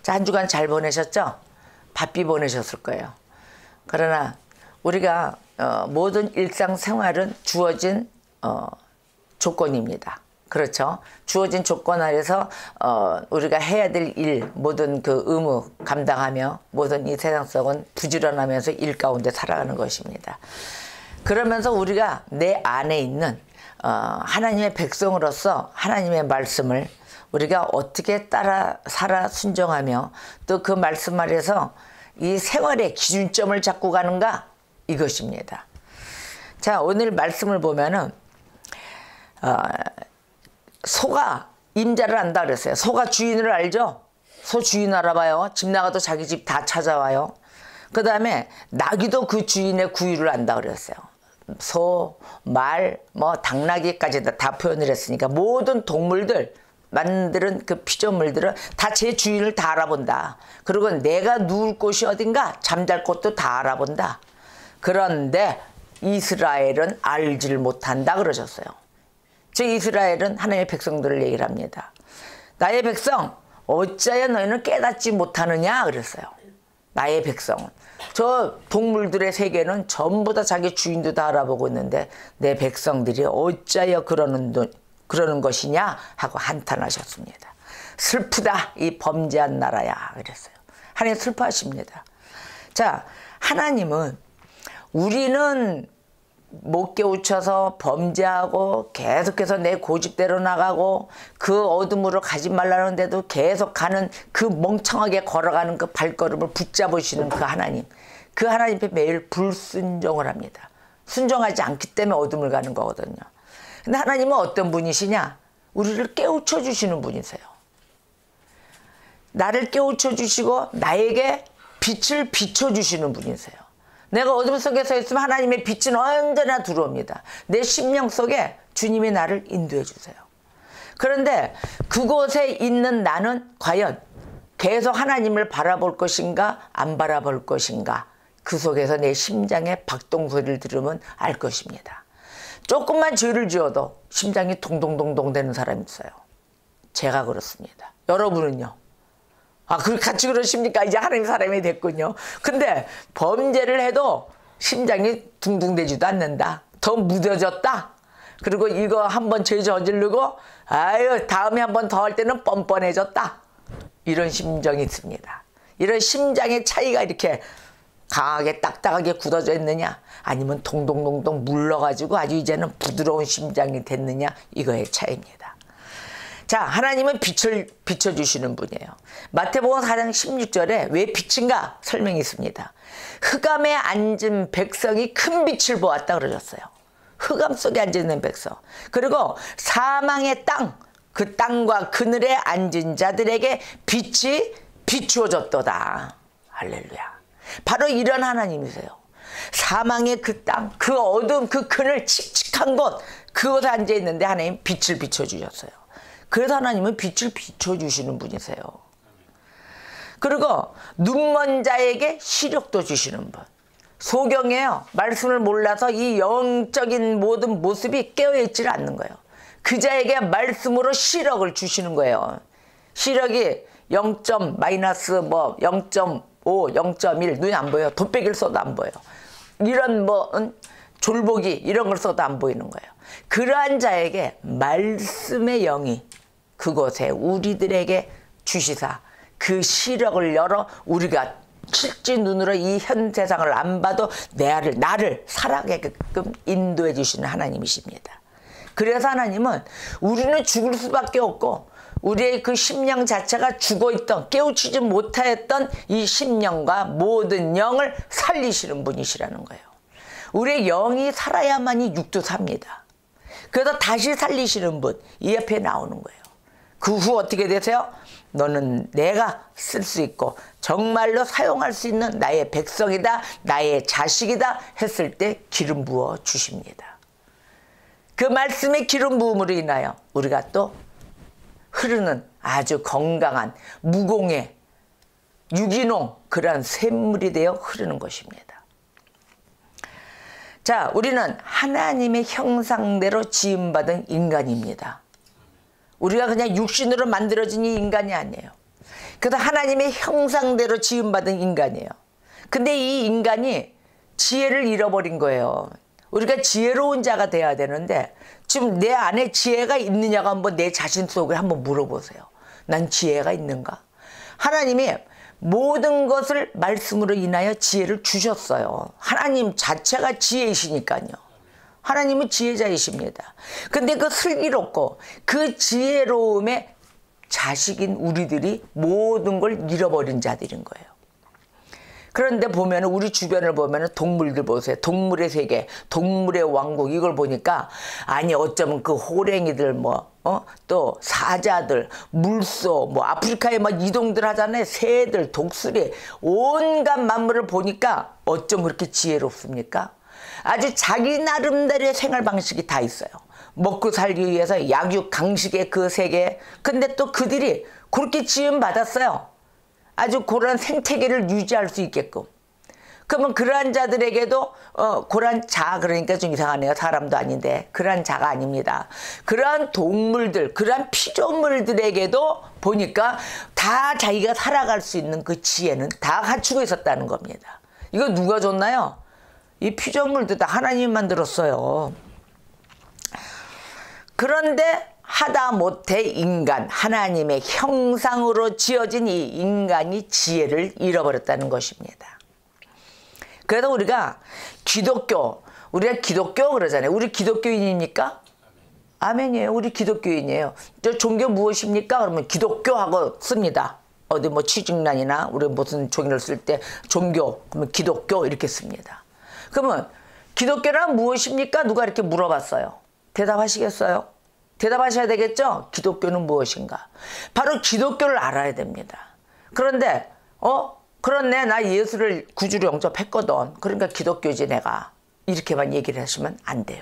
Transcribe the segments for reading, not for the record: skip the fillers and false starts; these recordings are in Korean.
자, 한 주간 잘 보내셨죠? 바삐 보내셨을 거예요. 그러나 우리가 모든 일상생활은 주어진 조건입니다. 그렇죠? 주어진 조건 아래서 우리가 해야 될 일, 모든 그 의무 감당하며 모든 이 세상 속은 부지런하면서 일 가운데 살아가는 것입니다. 그러면서 우리가 내 안에 있는 하나님의 백성으로서 하나님의 말씀을 우리가 어떻게 따라 살아 순종하며 또 그 말씀 아래서 이 생활의 기준점을 잡고 가는가, 이것입니다. 자, 오늘 말씀을 보면은 소가 임자를 안다 그랬어요. 소가 주인을 알죠? 소 주인 알아봐요. 집 나가도 자기 집 다 찾아와요. 그 다음에 나귀도 그 주인의 구유를 안다 그랬어요. 소, 말, 뭐 당나귀까지 다 표현을 했으니까 모든 동물들 만드는 그 피조물들은 다 제 주인을 다 알아본다. 그리고 내가 누울 곳이 어딘가 잠잘 곳도 다 알아본다. 그런데 이스라엘은 알지를 못한다 그러셨어요. 즉 이스라엘은 하나님의 백성들을 얘기를 합니다. 나의 백성 어찌하여 너희는 깨닫지 못하느냐 그랬어요. 나의 백성은. 저 동물들의 세계는 전부 다 자기 주인도 다 알아보고 있는데 내 백성들이 어찌하여 그러는 것이냐 하고 한탄하셨습니다. 슬프다 이 범죄한 나라야 그랬어요. 하나님 슬퍼하십니다. 자, 하나님은 우리는 못 깨우쳐서 범죄하고 계속해서 내 고집대로 나가고 그 어둠으로 가지 말라는데도 계속 가는 그 멍청하게 걸어가는 그 발걸음을 붙잡으시는 그 하나님, 그 하나님 앞에 매일 불순종을 합니다. 순종하지 않기 때문에 어둠을 가는 거거든요. 근데 하나님은 어떤 분이시냐? 우리를 깨우쳐 주시는 분이세요. 나를 깨우쳐 주시고 나에게 빛을 비춰 주시는 분이세요. 내가 어둠 속에 서 있으면 하나님의 빛은 언제나 들어옵니다. 내 심령 속에 주님이 나를 인도해 주세요. 그런데 그곳에 있는 나는 과연 계속 하나님을 바라볼 것인가 안 바라볼 것인가, 그 속에서 내 심장의 박동소리를 들으면 알 것입니다. 조금만 죄를 지어도 심장이 동동동동 되는 사람이 있어요. 제가 그렇습니다. 여러분은요? 같이 그러십니까? 이제 하나님 사람이 됐군요. 근데 범죄를 해도 심장이 둥둥대지도 않는다. 더 무뎌졌다. 그리고 이거 한번 죄 저지르고 다음에 한번 더 할 때는 뻔뻔해졌다. 이런 심정이 있습니다. 이런 심장의 차이가 이렇게 강하게 딱딱하게 굳어져 있느냐, 아니면 동동동동 물러가지고 아주 이제는 부드러운 심장이 됐느냐, 이거의 차이입니다. 자, 하나님은 빛을 비춰주시는 분이에요. 마태복음 4장 16절에 왜 빛인가 설명이 있습니다. 흑암에 앉은 백성이 큰 빛을 보았다 그러셨어요. 흑암 속에 앉아있는 백성. 그리고 사망의 땅, 그 땅과 그늘에 앉은 자들에게 빛이 비추어졌도다. 할렐루야. 바로 이런 하나님이세요. 사망의 그 땅, 그 어둠, 그 그늘 칙칙한 곳, 그곳에 앉아있는데 하나님 빛을 비춰주셨어요. 그래서 하나님은 빛을 비춰주시는 분이세요. 그리고 눈먼 자에게 시력도 주시는 분. 소경이에요. 말씀을 몰라서 이 영적인 모든 모습이 깨어있지 않는 거예요. 그 자에게 말씀으로 시력을 주시는 거예요. 시력이 0. 마이너스 0.5, 0.1 눈이 안 보여요. 돗배기를 써도 안 보여요. 이런 졸보기 이런 걸 써도 안 보이는 거예요. 그러한 자에게 말씀의 영이 그곳에 우리들에게 주시사 그 시력을 열어 우리가 실제 눈으로 이 현 세상을 안 봐도 나를 살아가게끔 인도해 주시는 하나님이십니다. 그래서 하나님은 우리는 죽을 수밖에 없고 우리의 그 심령 자체가 죽어있던 깨우치지 못하였던 이 심령과 모든 영을 살리시는 분이시라는 거예요. 우리의 영이 살아야만이 육도 삽니다. 그래서 다시 살리시는 분, 이 옆에 나오는 거예요. 그 후 어떻게 되세요? 너는 내가 쓸 수 있고 정말로 사용할 수 있는 나의 백성이다, 나의 자식이다 했을 때 기름 부어 주십니다. 그 말씀의 기름 부음으로 인하여 우리가 또 흐르는 아주 건강한 무공의 유기농 그러한 샘물이 되어 흐르는 것입니다. 자, 우리는 하나님의 형상대로 지음받은 인간입니다. 우리가 그냥 육신으로 만들어진 이 인간이 아니에요. 그래서 하나님의 형상대로 지음받은 인간이에요. 근데 이 인간이 지혜를 잃어버린 거예요. 우리가 지혜로운 자가 돼야 되는데 지금 내 안에 지혜가 있느냐가 한번 내 자신 속에 한번 물어보세요. 난 지혜가 있는가? 하나님이 모든 것을 말씀으로 인하여 지혜를 주셨어요. 하나님 자체가 지혜이시니까요. 하나님은 지혜자이십니다. 근데 그 슬기롭고 그 지혜로움에 자식인 우리들이 모든 걸 잃어버린 자들인 거예요. 그런데 보면 우리 주변을 보면 동물들 보세요. 동물의 세계, 동물의 왕국 이걸 보니까 아니 어쩌면 그 호랭이들 또 사자들, 물소, 아프리카에 막 이동들 하잖아요. 새들, 독수리 온갖 만물을 보니까 어쩜 그렇게 지혜롭습니까? 아주 자기 나름대로의 생활 방식이 다 있어요. 먹고 살기 위해서 약육 강식의 그 세계. 근데 또 그들이 그렇게 지음 받았어요. 아주 그런 생태계를 유지할 수 있게끔. 그러면 그러한 자들에게도 그러한 자, 그러니까 좀 이상하네요. 사람도 아닌데 그러한 자가 아닙니다. 그러한 동물들, 그러한 피조물들에게도 보니까 다 자기가 살아갈 수 있는 그 지혜는 다 갖추고 있었다는 겁니다. 이거 누가 줬나요? 이 피조물도 다 하나님이 만들었어요. 그런데 하다못해 인간, 하나님의 형상으로 지어진 이 인간이 지혜를 잃어버렸다는 것입니다. 그래서 우리가 기독교 그러잖아요. 우리 기독교인입니까? 아멘이에요. 우리 기독교인이에요. 저 종교 무엇입니까? 그러면 기독교하고 씁니다. 어디 취직란이나 우리 무슨 종이를 쓸 때 종교, 그러면 기독교 이렇게 씁니다. 그러면 기독교란 무엇입니까? 누가 이렇게 물어봤어요. 대답하시겠어요? 대답하셔야 되겠죠? 기독교는 무엇인가? 바로 기독교를 알아야 됩니다. 그런데 그렇네, 나 예수를 구주로 영접했거든. 그러니까 기독교지 내가. 이렇게만 얘기를 하시면 안 돼요.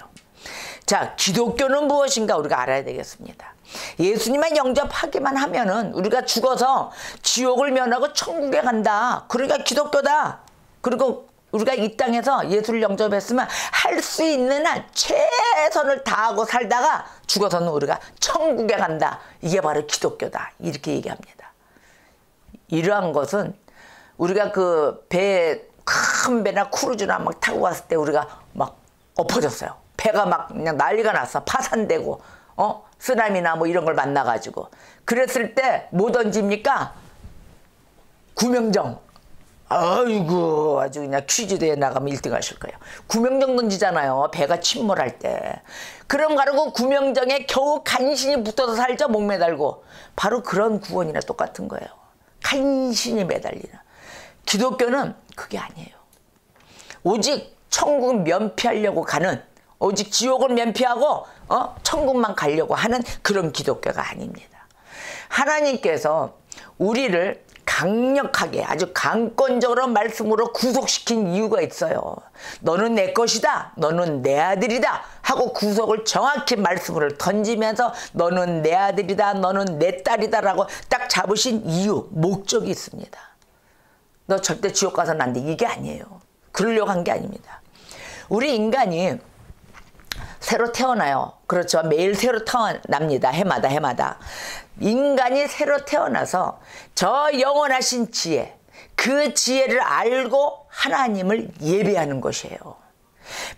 자, 기독교는 무엇인가 우리가 알아야 되겠습니다. 예수님만 영접하기만 하면은 우리가 죽어서 지옥을 면하고 천국에 간다. 그러니까 기독교다. 그리고 우리가 이 땅에서 예수를 영접했으면 할 수 있는 한 최선을 다하고 살다가 죽어서는 우리가 천국에 간다. 이게 바로 기독교다. 이렇게 얘기합니다. 이러한 것은 우리가 그 큰 배나 크루즈나 막 타고 갔을 때 우리가 막 엎어졌어요. 배가 막 그냥 난리가 났어. 파산되고 쓰나미나 이런 걸 만나가지고. 그랬을 때 뭐 던집니까? 구명정. 아이고 아주 그냥 퀴즈대회 나가면 1등 하실 거예요. 구명정 던지잖아요. 배가 침몰할 때. 그럼 가르고 구명정에 겨우 간신히 붙어서 살죠. 목 매달고. 바로 그런 구원이나 똑같은 거예요. 간신히 매달리는. 기독교는 그게 아니에요. 오직 천국 면피하려고 가는, 오직 지옥을 면피하고 천국만 가려고 하는 그런 기독교가 아닙니다. 하나님께서 우리를 강력하게 아주 강권적으로 말씀으로 구속시킨 이유가 있어요. 너는 내 것이다. 너는 내 아들이다. 하고 구속을 정확히 말씀으로 던지면서 너는 내 아들이다. 너는 내 딸이다. 라고 딱 잡으신 이유, 목적이 있습니다. 너 절대 지옥 가서는 안 돼. 이게 아니에요. 그러려고 한 게 아닙니다. 우리 인간이 새로 태어나요. 그렇죠. 매일 새로 태어납니다. 해마다. 인간이 새로 태어나서 저 영원하신 지혜, 그 지혜를 알고 하나님을 예배하는 것이에요.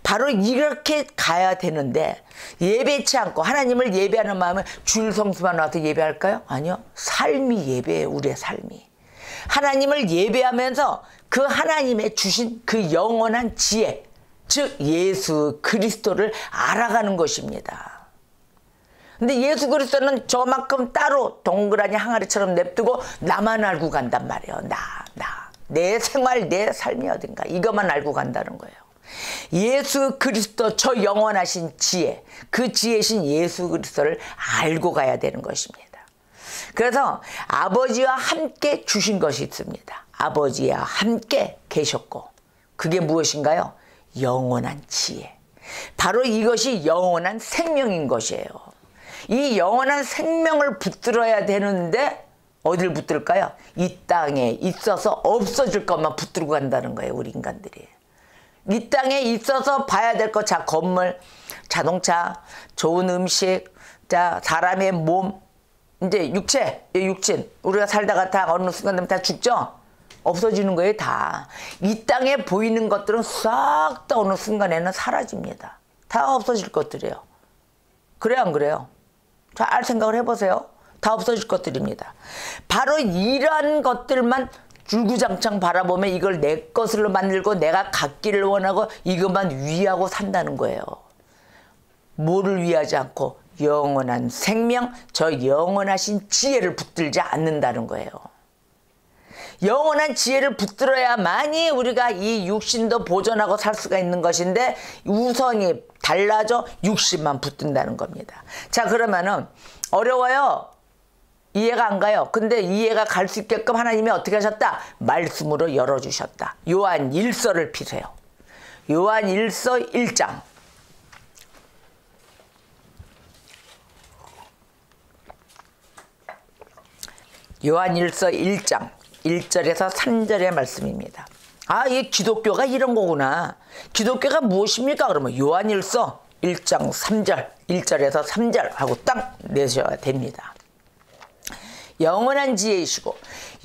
바로 이렇게 가야 되는데 예배치 않고 하나님을 예배하는 마음은 주일 성수만 와서 예배할까요? 아니요. 삶이 예배예요. 우리의 삶이. 하나님을 예배하면서 그 하나님의 주신 그 영원한 지혜, 즉 예수 그리스도를 알아가는 것입니다. 근데 예수 그리스도는 저만큼 따로 동그라니 항아리처럼 냅두고 나만 알고 간단 말이에요. 내 생활, 내 삶이 어딘가 이것만 알고 간다는 거예요. 예수 그리스도 저 영원하신 지혜, 그 지혜신 예수 그리스도를 알고 가야 되는 것입니다. 그래서 아버지와 함께 주신 것이 있습니다. 아버지와 함께 계셨고 그게 무엇인가요? 영원한 지혜. 바로 이것이 영원한 생명인 것이에요. 이 영원한 생명을 붙들어야 되는데 어딜 붙들까요? 이 땅에 있어서 없어질 것만 붙들고 간다는 거예요. 우리 인간들이. 이 땅에 있어서 봐야 될 것, 자, 건물, 자동차, 좋은 음식, 자, 사람의 몸, 이제 육체, 육신, 우리가 살다가 다 어느 순간 되면 다 죽죠? 없어지는 거예요, 다. 이 땅에 보이는 것들은 싹 다 어느 순간에는 사라집니다. 다 없어질 것들이에요. 그래요, 안 그래요? 잘 생각을 해보세요. 다 없어질 것들입니다. 바로 이러한 것들만 줄구장창 바라보면 이걸 내 것으로 만들고 내가 갖기를 원하고 이것만 위하고 산다는 거예요. 뭐를 위하지 않고 영원한 생명, 저 영원하신 지혜를 붙들지 않는다는 거예요. 영원한 지혜를 붙들어야만이 우리가 이 육신도 보존하고 살 수가 있는 것인데 우선이 달라져 육신만 붙든다는 겁니다. 자, 그러면은 어려워요. 이해가 안 가요. 근데 이해가 갈 수 있게끔 하나님이 어떻게 하셨다? 말씀으로 열어주셨다. 요한 1서를 피세요. 요한 1서 1장. 요한 1서 1장 1절에서 3절의 말씀입니다. 아, 이 기독교가 이런 거구나. 기독교가 무엇입니까? 그러면 요한 1서 1장 3절 1절에서 3절 하고 딱 내셔야 됩니다. 영원한 지혜이시고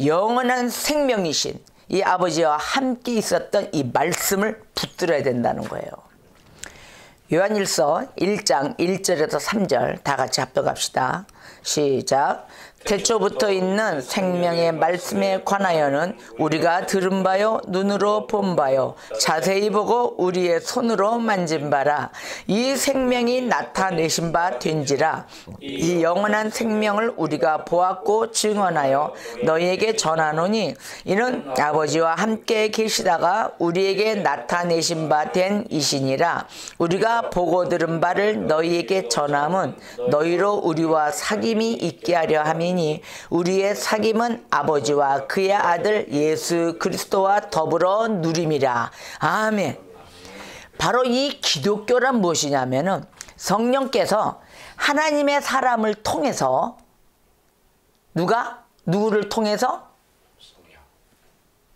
영원한 생명이신 이 아버지와 함께 있었던 이 말씀을 붙들어야 된다는 거예요. 요한일서 1장 1절에서 3절 다 같이 합독합시다. 시작. 태초부터 있는 생명의 말씀에 관하여는 우리가 들은 바요 눈으로 본 바요 자세히 보고 우리의 손으로 만진 바라. 이 생명이 나타내신 바 된지라. 이 영원한 생명을 우리가 보았고 증언하여 너희에게 전하노니 이는 아버지와 함께 계시다가 우리에게 나타내신 바 된 이시니라. 우리가 보고 들은 바를 너희에게 전함은 너희로 우리와 사귐이 있게 하려 함이니 우리의 사귐은 아버지와 그의 아들 예수 그리스도와 더불어 누림이라. 아멘. 바로 이 기독교란 무엇이냐면은 성령께서 하나님의 사람을 통해서 누구를 통해서?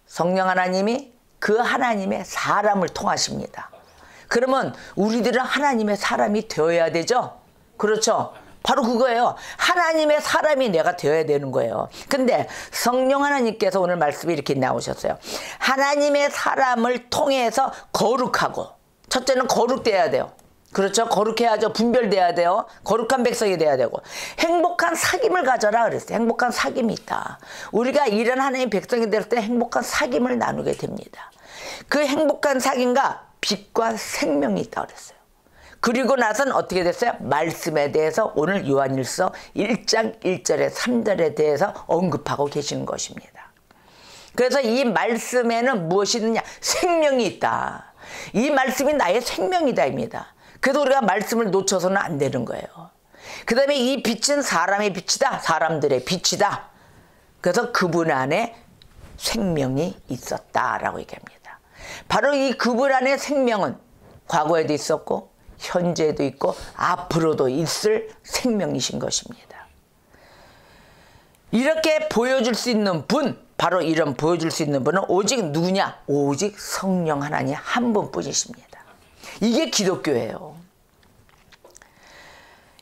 성령 하나님이 그 하나님의 사람을 통하십니다. 그러면 우리들은 하나님의 사람이 되어야 되죠? 그렇죠? 바로 그거예요. 하나님의 사람이 내가 되어야 되는 거예요. 근데 성령 하나님께서 오늘 말씀이 이렇게 나오셨어요. 하나님의 사람을 통해서 거룩하고, 첫째는 거룩돼야 돼요. 그렇죠? 거룩해야죠. 분별돼야 돼요. 거룩한 백성이 돼야 되고, 행복한 사귐을 가져라 그랬어요. 행복한 사귐이 있다. 우리가 이런 하나님의 백성이 될 때 행복한 사귐을 나누게 됩니다. 그 행복한 사귐과 빛과 생명이 있다 그랬어요. 그리고 나선 어떻게 됐어요? 말씀에 대해서 오늘 요한일서 1장 1절에 3절에 대해서 언급하고 계시는 것입니다. 그래서 이 말씀에는 무엇이 있느냐? 생명이 있다. 이 말씀이 나의 생명이다입니다. 그래서 우리가 말씀을 놓쳐서는 안 되는 거예요. 그 다음에 이 빛은 사람의 빛이다. 사람들의 빛이다. 그래서 그분 안에 생명이 있었다라고 얘기합니다. 바로 이 그분 안에 생명은 과거에도 있었고 현재도 있고 앞으로도 있을 생명이신 것입니다. 이렇게 보여줄 수 있는 분, 바로 이런 보여줄 수 있는 분은 오직 누구냐? 오직 성령 하나님 한 분뿐이십니다. 이게 기독교예요.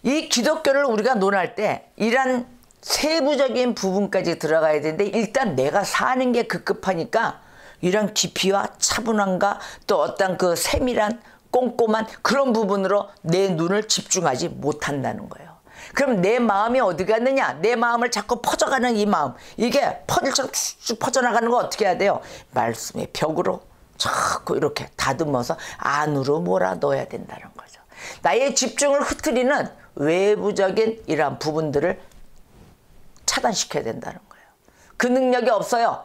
이 기독교를 우리가 논할 때 이런 세부적인 부분까지 들어가야 되는데 일단 내가 사는 게 급급하니까 이런 깊이와 차분함과 또 어떤 그 세밀한 꼼꼼한 그런 부분으로 내 눈을 집중하지 못한다는 거예요. 그럼 내 마음이 어디 갔느냐? 내 마음을 자꾸 퍼져가는 이 마음, 이게 퍼즐처럼 쭉 퍼져나가는 거 어떻게 해야 돼요? 말씀의 벽으로 자꾸 이렇게 다듬어서 안으로 몰아넣어야 된다는 거죠. 나의 집중을 흐트리는 외부적인 이러한 부분들을 차단시켜야 된다는 거예요. 그 능력이 없어요.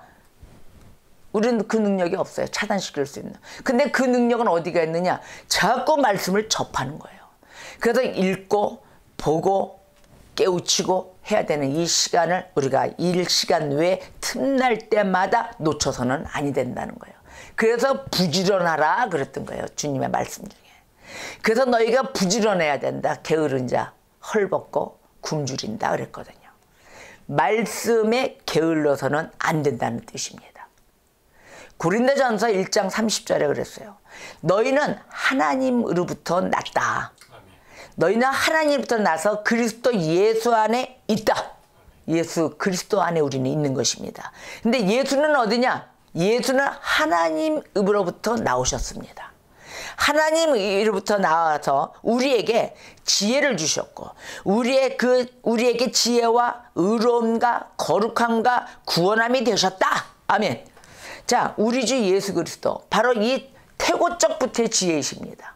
우리는 그 능력이 없어요. 차단시킬 수 있는. 근데 그 능력은 어디가 있느냐? 자꾸 말씀을 접하는 거예요. 그래서 읽고 보고 깨우치고 해야 되는 이 시간을 우리가 일 시간 외에 틈날 때마다 놓쳐서는 아니 된다는 거예요. 그래서 부지런하라 그랬던 거예요. 주님의 말씀 중에. 그래서 너희가 부지런해야 된다. 게으른 자 헐벗고 굶주린다 그랬거든요. 말씀에 게을러서는 안 된다는 뜻입니다. 고린도전서 1장 30절에 그랬어요. 너희는 하나님으로부터 났다. 너희는 하나님으로부터 나서 그리스도 예수 안에 있다. 예수 그리스도 안에 우리는 있는 것입니다. 근데 예수는 어디냐? 예수는 하나님으로부터 나오셨습니다. 하나님으로부터 나와서 우리에게 지혜를 주셨고 우리에게 지혜와 의로움과 거룩함과 구원함이 되셨다. 아멘. 자, 우리 주 예수 그리스도 바로 이 태고적부터의 지혜이십니다.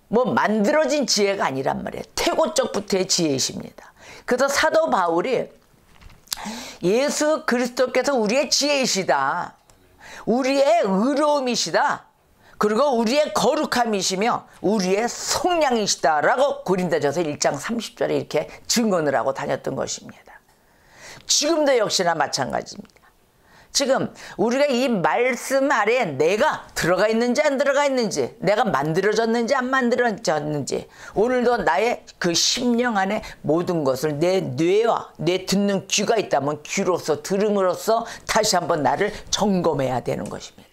뭐 만들어진 지혜가 아니란 말이에요. 태고적부터의 지혜이십니다. 그래서 사도 바울이 예수 그리스도께서 우리의 지혜이시다. 우리의 의로움이시다. 그리고 우리의 거룩함이시며 우리의 속량이시다라고 고린도전서 1장 30절에 이렇게 증언을 하고 다녔던 것입니다. 지금도 역시나 마찬가지입니다. 지금 우리가 이 말씀 아래에 내가 들어가 있는지 안 들어가 있는지, 내가 만들어졌는지 안 만들어졌는지, 오늘도 나의 그 심령 안에 모든 것을 내 뇌와 내 듣는 귀가 있다면 귀로서 들음으로써 다시 한번 나를 점검해야 되는 것입니다.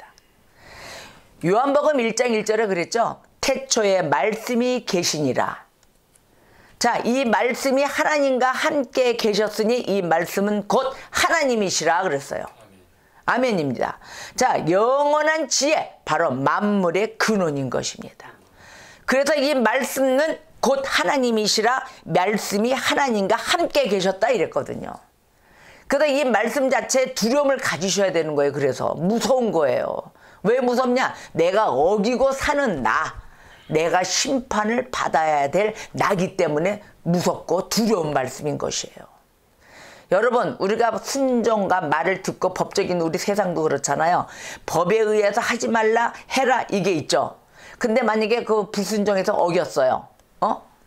요한복음 1장 1절에 그랬죠. 태초에 말씀이 계시니라. 자, 이 말씀이 하나님과 함께 계셨으니 이 말씀은 곧 하나님이시라 그랬어요. 아멘입니다. 자, 영원한 지혜, 바로 만물의 근원인 것입니다. 그래서 이 말씀은 곧 하나님이시라, 말씀이 하나님과 함께 계셨다 이랬거든요. 그래서 이 말씀 자체에 두려움을 가지셔야 되는 거예요. 그래서 무서운 거예요. 왜 무섭냐? 내가 어기고 사는 나, 내가 심판을 받아야 될 나기 때문에 무섭고 두려운 말씀인 것이에요. 여러분, 우리가 순종과 말을 듣고 법적인 우리 세상도 그렇잖아요. 법에 의해서 하지 말라 해라 이게 있죠. 근데 만약에 그 불순종해서 어겼어요.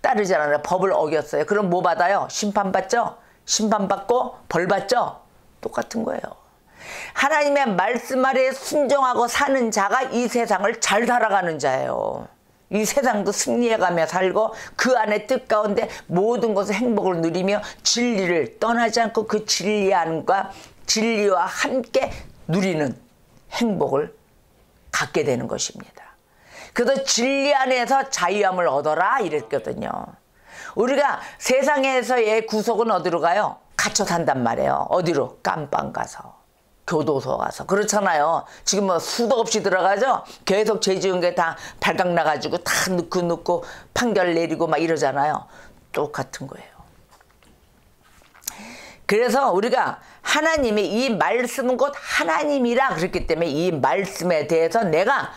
따르지 않아요. 법을 어겼어요. 그럼 뭐 받아요? 심판받죠? 심판받고 벌 받죠? 똑같은 거예요. 하나님의 말씀 아래에 순종하고 사는 자가 이 세상을 잘 살아가는 자예요. 이 세상도 승리해가며 살고 그 안에 뜻 가운데 모든 것을 행복을 누리며 진리를 떠나지 않고 그 진리 안과 진리와 함께 누리는 행복을 갖게 되는 것입니다. 그래서 진리 안에서 자유함을 얻어라 이랬거든요. 우리가 세상에서의 구속은 어디로 가요? 갇혀 산단 말이에요. 어디로? 깜빵 가서, 교도소 가서. 그렇잖아요. 지금 뭐 수도 없이 들어가죠. 계속 죄 지은 게 다 발각 나가지고 다 넣고 판결 내리고 막 이러잖아요. 똑같은 거예요. 그래서 우리가 하나님의 이 말씀은 곧 하나님이라 그랬기 때문에 이 말씀에 대해서 내가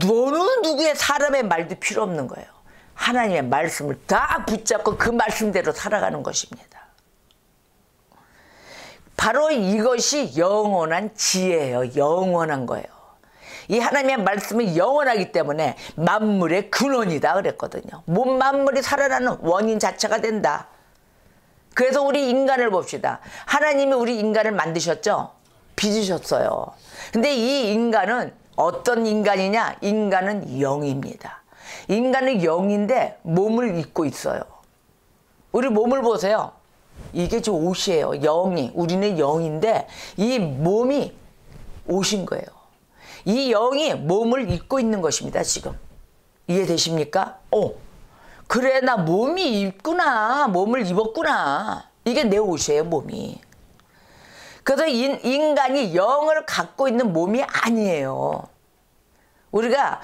어느 누구의 사람의 말도 필요 없는 거예요. 하나님의 말씀을 다 붙잡고 그 말씀대로 살아가는 것입니다. 바로 이것이 영원한 지혜예요. 영원한 거예요. 이 하나님의 말씀은 영원하기 때문에 만물의 근원이다 그랬거든요. 몸 만물이 살아나는 원인 자체가 된다. 그래서 우리 인간을 봅시다. 하나님이 우리 인간을 만드셨죠? 빚으셨어요. 근데 이 인간은 어떤 인간이냐? 인간은 영입니다. 인간은 영인데 몸을 입고 있어요. 우리 몸을 보세요. 이게 저 옷이에요. 영이. 우리는 영인데 이 몸이 옷인 거예요. 이 영이 몸을 입고 있는 것입니다. 지금. 이해되십니까? 그래, 나 몸이 입구나. 몸을 입었구나. 이게 내 옷이에요. 몸이. 그래서 인간이 영을 갖고 있는 몸이 아니에요. 우리가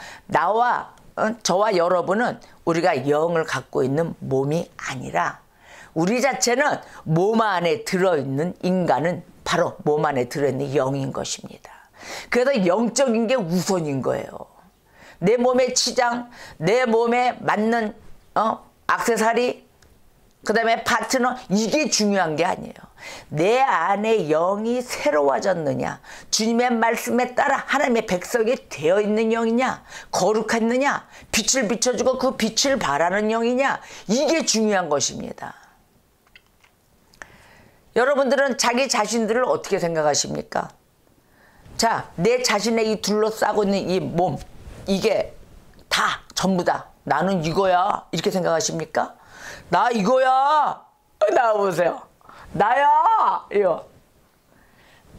저와 여러분은 우리가 영을 갖고 있는 몸이 아니라 우리 자체는 몸 안에 들어있는 인간은 바로 몸 안에 들어있는 영인 것입니다. 그래서 영적인 게 우선인 거예요. 내 몸의 치장, 내 몸에 맞는 액세서리, 그 다음에 파트너, 이게 중요한 게 아니에요. 내 안에 영이 새로워졌느냐, 주님의 말씀에 따라 하나님의 백성이 되어 있는 영이냐, 거룩했느냐, 빛을 비춰주고 그 빛을 바라는 영이냐, 이게 중요한 것입니다. 여러분들은 자기 자신들을 어떻게 생각하십니까? 자, 내 자신의 이 둘러싸고 있는 이 몸, 이게 다 전부 다 나는 이거야 이렇게 생각하십니까? 나 이거야. 나와보세요. 나야. 이거.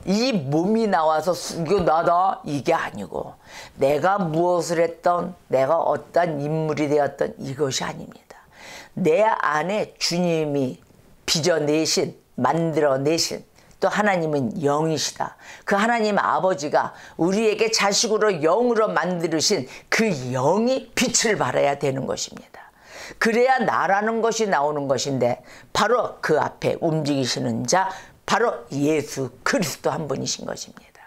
이 몸이 나와서 이거 나다 이게 아니고 내가 무엇을 했던, 내가 어떤 인물이 되었던 이것이 아닙니다. 내 안에 주님이 빚어내신, 만들어내신 또 하나님은 영이시다. 그 하나님 아버지가 우리에게 자식으로 영으로 만드신 그 영이 빛을 발해야 되는 것입니다. 그래야 나라는 것이 나오는 것인데 바로 그 앞에 움직이시는 자 바로 예수 그리스도 한 분이신 것입니다.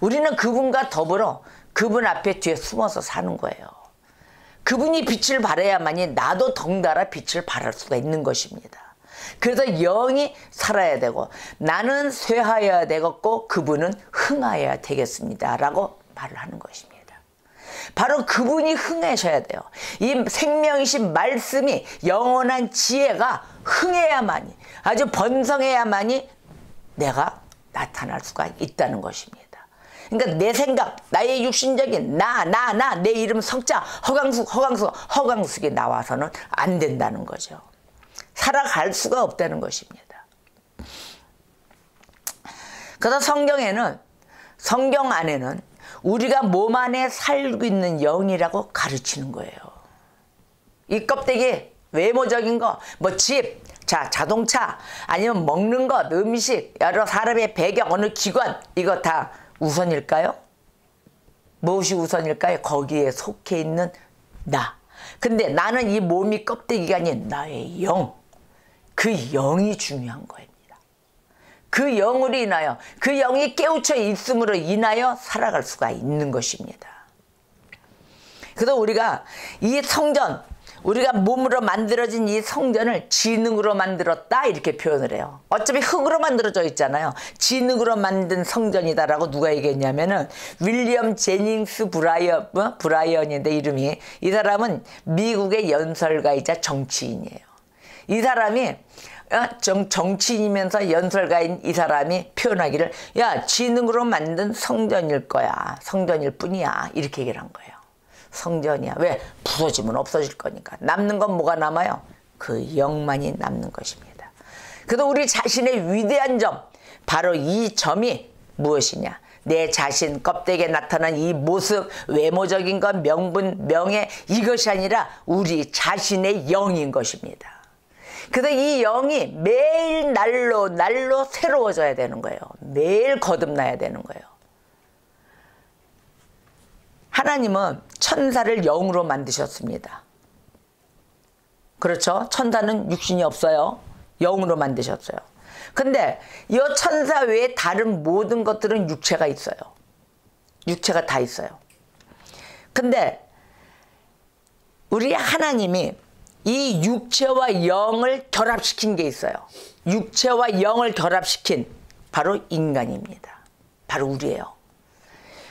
우리는 그분과 더불어 그분 앞에 뒤에 숨어서 사는 거예요. 그분이 빛을 발해야만이 나도 덩달아 빛을 발할 수가 있는 것입니다. 그래서 영이 살아야 되고 나는 쇠하여야 되겠고 그분은 흥하여야 되겠습니다 라고 말을 하는 것입니다. 바로 그분이 흥하셔야 돼요. 이 생명이신 말씀이 영원한 지혜가 흥해야만이 아주 번성해야만이 내가 나타날 수가 있다는 것입니다. 그러니까 내 생각, 나의 육신적인 내 이름 석자 허강숙이 나와서는 안 된다는 거죠. 살아갈 수가 없다는 것입니다. 그래서 성경 안에는 우리가 몸 안에 살고 있는 영이라고 가르치는 거예요. 이 껍데기 외모적인 거, 뭐 집, 자동차, 아니면 먹는 것, 음식, 여러 사람의 배경, 어느 기관, 이거 다 우선일까요? 무엇이 우선일까요? 거기에 속해 있는 나. 근데 나는 이 몸이 껍데기가 아닌 나의 영. 그 영이 중요한 겁니다. 그 영으로 인하여, 그 영이 깨우쳐 있음으로 인하여 살아갈 수가 있는 것입니다. 그래서 우리가 이 성전, 우리가 몸으로 만들어진 이 성전을 지능으로 만들었다 이렇게 표현을 해요. 어차피 흙으로 만들어져 있잖아요. 지능으로 만든 성전이다라고 누가 얘기했냐면은 윌리엄 제닝스 브라이언인데 이름이, 이 사람은 미국의 연설가이자 정치인이에요. 이 사람이 정치인이면서 연설가인 이 사람이 표현하기를 야 지능으로 만든 성전일 거야. 성전일 뿐이야. 이렇게 얘기를 한 거예요. 성전이야. 왜? 부서지면 없어질 거니까. 남는 건 뭐가 남아요? 그 영만이 남는 것입니다. 그래서 우리 자신의 위대한 점, 바로 이 점이 무엇이냐? 내 자신 껍데기에 나타난 이 모습, 외모적인 것, 명분, 명예, 이것이 아니라 우리 자신의 영인 것입니다. 그래서 이 영이 매일 날로 새로워져야 되는 거예요. 매일 거듭나야 되는 거예요. 하나님은 천사를 영으로 만드셨습니다. 그렇죠? 천사는 육신이 없어요. 영으로 만드셨어요. 근데 이 천사 외에 다른 모든 것들은 육체가 있어요. 육체가 다 있어요. 근데 우리 하나님이 이 육체와 영을 결합시킨 게 있어요. 육체와 영을 결합시킨 바로 인간입니다. 바로 우리예요.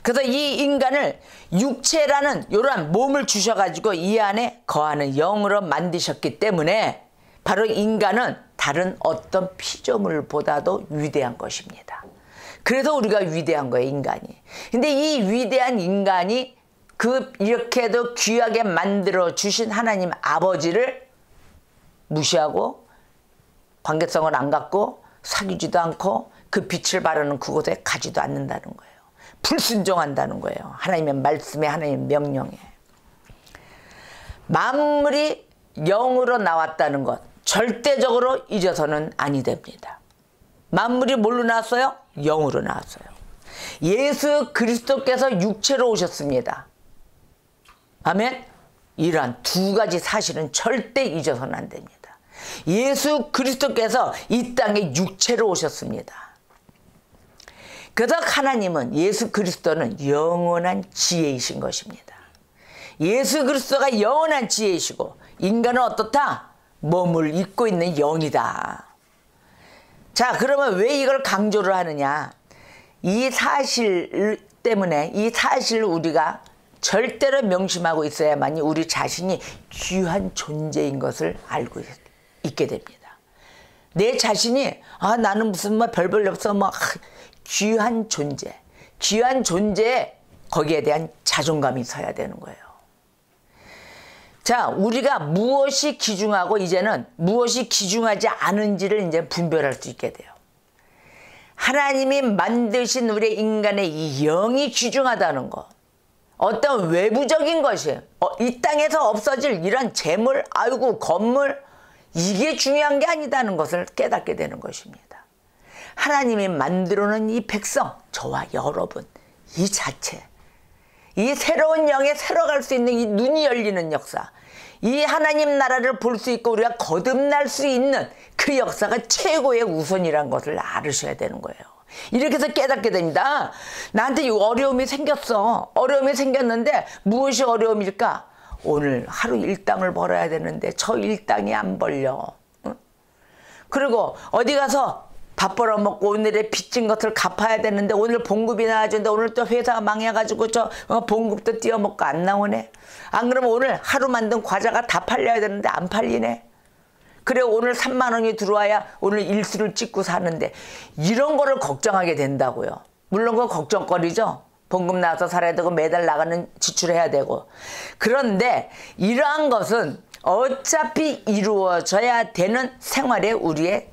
그래서 이 인간을 육체라는 이러한 몸을 주셔가지고 이 안에 거하는 영으로 만드셨기 때문에 바로 인간은 다른 어떤 피조물보다도 위대한 것입니다. 그래서 우리가 위대한 거예요, 인간이. 근데 이 위대한 인간이 이렇게도 귀하게 만들어 주신 하나님 아버지를 무시하고 관계성을 안 갖고 사귀지도 않고 그 빛을 바라는 그곳에 가지도 않는다는 거예요. 불순종한다는 거예요. 하나님의 말씀에, 하나님의 명령에. 만물이 영으로 나왔다는 것 절대적으로 잊어서는 아니 됩니다. 만물이 뭘로 나왔어요? 영으로 나왔어요. 예수 그리스도께서 육체로 오셨습니다. 아멘? 이러한 두 가지 사실은 절대 잊어서는 안 됩니다. 예수 그리스도께서 이 땅에 육체로 오셨습니다. 그래서 하나님은, 예수 그리스도는 영원한 지혜이신 것입니다. 예수 그리스도가 영원한 지혜이시고 인간은 어떻다? 몸을 입고 있는 영이다. 자, 그러면 왜 이걸 강조를 하느냐? 이 사실 때문에, 이 사실을 우리가 절대로 명심하고 있어야만이 우리 자신이 귀한 존재인 것을 알고 있게 됩니다. 내 자신이 나는 무슨 별별 없어 귀한 존재, 귀한 존재에 거기에 대한 자존감이 서야 되는 거예요. 자, 우리가 무엇이 귀중하고 이제는 무엇이 귀중하지 않은지를 이제 분별할 수 있게 돼요. 하나님이 만드신 우리 인간의 이 영이 귀중하다는 거. 어떤 외부적인 것이 이 땅에서 없어질 이런 재물, 건물, 이게 중요한 게 아니다는 것을 깨닫게 되는 것입니다. 하나님이 만들어 놓은 이 백성, 저와 여러분, 이 자체, 이 새로운 영에 새로갈 수 있는 이 눈이 열리는 역사, 이 하나님 나라를 볼 수 있고 우리가 거듭날 수 있는 그 역사가 최고의 우선이란 것을 알으셔야 되는 거예요. 이렇게 해서 깨닫게 됩니다. 나한테 어려움이 생겼어. 어려움이 생겼는데 무엇이 어려움일까? 오늘 하루 일당을 벌어야 되는데 저 일당이 안 벌려. 응? 그리고 어디 가서 밥 벌어먹고 오늘의 빚진 것을 갚아야 되는데 오늘 봉급이 나와주는데 오늘 또 회사가 망해가지고 저 봉급도 띄어먹고 안 나오네. 안 그러면 오늘 하루 만든 과자가 다 팔려야 되는데 안 팔리네. 그래 오늘 3만 원이 들어와야 오늘 일수를 찍고 사는데 이런 거를 걱정하게 된다고요. 물론 그거 걱정거리죠. 봉급 나와서 살아야 되고 매달 나가는 지출해야 되고. 그런데 이러한 것은 어차피 이루어져야 되는 생활의 우리의